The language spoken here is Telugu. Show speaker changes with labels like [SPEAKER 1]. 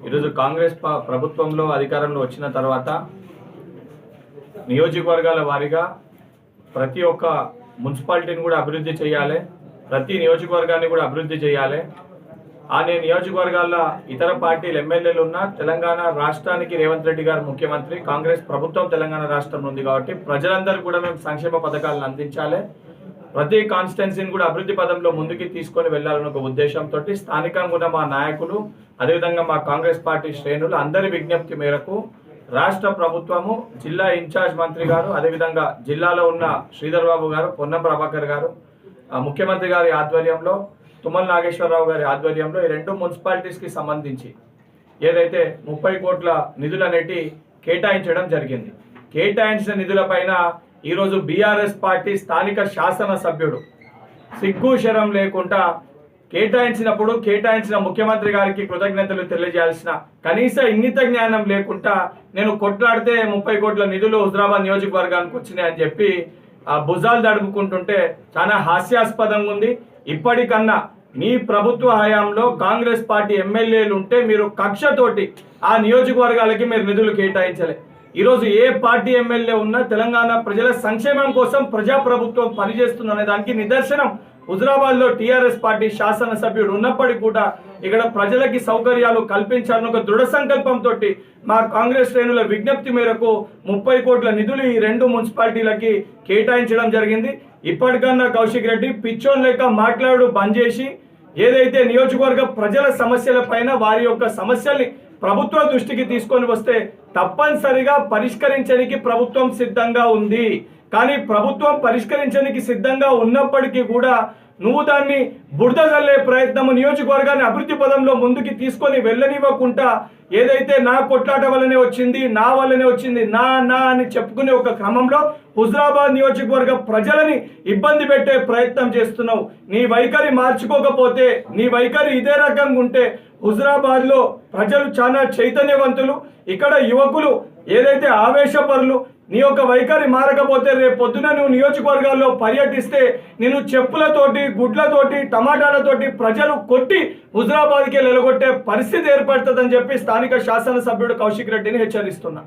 [SPEAKER 1] ఈరోజు కాంగ్రెస్ ప్రభుత్వంలో అధికారంలో వచ్చిన తర్వాత నియోజకవర్గాల వారీగా ప్రతి ఒక్క మున్సిపాలిటీని కూడా అభివృద్ధి చేయాలి, ప్రతి నియోజకవర్గాన్ని కూడా అభివృద్ధి చేయాలి. ఆ నియోజకవర్గాల ఇతర పార్టీలు ఎమ్మెల్యేలు ఉన్న తెలంగాణ రాష్ట్రానికి రేవంత్ రెడ్డి గారు ముఖ్యమంత్రి, కాంగ్రెస్ ప్రభుత్వం తెలంగాణ రాష్ట్రం ఉంది కాబట్టి ప్రజలందరూ కూడా మేము సంక్షేమ పథకాలను అందించాలి, ప్రతి కాన్స్టిట్యున్సీని కూడా అభివృద్ధి పదంలో ముందుకు తీసుకొని వెళ్లాలన్న ఒక ఉద్దేశంతో స్థానికంగా ఉన్న మా నాయకులు అదేవిధంగా మా కాంగ్రెస్ పార్టీ శ్రేణులు అందరి విజ్ఞప్తి మేరకు రాష్ట్ర ప్రభుత్వము జిల్లా ఇన్ఛార్జ్ మంత్రి గారు అదేవిధంగా జిల్లాలో ఉన్న శ్రీధర్ బాబు గారు, పొన్నం ప్రభాకర్ గారు, ముఖ్యమంత్రి గారి ఆధ్వర్యంలో, తుమ్మల నాగేశ్వరరావు గారి ఆధ్వర్యంలో ఈ రెండు మున్సిపాలిటీస్కి సంబంధించి ఏదైతే 30 కోట్ల నిధులు అనేటి కేటాయించడం జరిగింది. కేటాయించిన నిధులపైన ఈరోజు బీఆర్ఎస్ పార్టీ స్థానిక శాసనసభ్యుడు సిగ్గు శరం లేకుండా కేటాయించినప్పుడు కేటాయించిన ముఖ్యమంత్రి గారికి కృతజ్ఞతలు తెలియజేయాల్సిన కనీస ఇంగిత జ్ఞానం లేకుండా నేను కొట్లాడితే 30 కోట్ల నిధులు హుజరాబాద్ నియోజకవర్గానికి వచ్చినాయని చెప్పి భుజాలు దడుపుకుంటుంటే చాలా హాస్యాస్పదంగా ఉంది. ఇప్పటికన్నా మీ ప్రభుత్వ హయాంలో కాంగ్రెస్ పార్టీ ఎమ్మెల్యేలు ఉంటే మీరు కక్షతోటి ఆ నియోజకవర్గాలకి మీరు నిధులు కేటాయించలే. ఈరోజు ఏ పార్టీ ఎమ్మెల్యే ఉన్నా తెలంగాణ ప్రజల సంక్షేమం కోసం ప్రజాప్రభుత్వం పనిచేస్తుందనే దానికి నిదర్శనం హుజరాబాద్ లో టీఆర్ఎస్ పార్టీ శాసనసభ్యుడు ఉన్నప్పటికీ కూడా ఇక్కడ ప్రజలకి సౌకర్యాలు కల్పించాలని ఒక దృఢ సంకల్పంతో మా కాంగ్రెస్ శ్రేణుల విజ్ఞప్తి మేరకు 30 కోట్ల నిధులు ఈ రెండు మున్సిపాలిటీలకి కేటాయించడం జరిగింది. ఇప్పటికన్నా కౌశిక్ రెడ్డి పిచ్చోన్ లెక్క మాట్లాడు బంద్ చేసి ఏదైతే నియోజకవర్గ ప్రజల సమస్యల పైన వారి యొక్క సమస్యల్ని ప్రభుత్వ దృష్టికి తీసుకొని వస్తే తప్పనిసరిగా పరిష్కరించడానికి ప్రభుత్వం సిద్ధంగా ఉంది. కానీ ప్రభుత్వం పరిష్కరించడానికి సిద్ధంగా ఉన్నప్పటికీ కూడా నువ్వు దాన్ని బురద జల్లే ప్రయత్నం నియోజకవర్గాన్ని అభివృద్ధి పదంలో ముందుకు తీసుకొని వెళ్ళనివ్వకుండా ఏదైతే నా కొట్లాట వల్లనే వచ్చింది, నా వల్లనే వచ్చింది, నా అని చెప్పుకునే ఒక క్రమంలో హుజరాబాద్ నియోజకవర్గ ప్రజలని ఇబ్బంది పెట్టే ప్రయత్నం చేస్తున్నావు. నీ వైఖరి మార్చుకోకపోతే, నీ వైఖరి ఇదే రకంగా ఉంటే హుజరాబాద్ లో ప్రజలు చాలా చైతన్యవంతులు, ఇక్కడ యువకులు ఏదైతే ఆవేశపరులు, నీ యొక్క వైఖరి మారకపోతే రేపు పొద్దున నువ్వు నియోజకవర్గాల్లో పర్యటిస్తే నేను చెప్పులతోటి, గుడ్లతోటి, టమాటాలతోటి ప్రజలు కొట్టి హుజరాబాద్కి నిలగొట్టే పరిస్థితి ఏర్పడుతుందని చెప్పి స్థానిక శాసనసభ్యుడు కౌశిక్ రెడ్డిని హెచ్చరిస్తున్నా.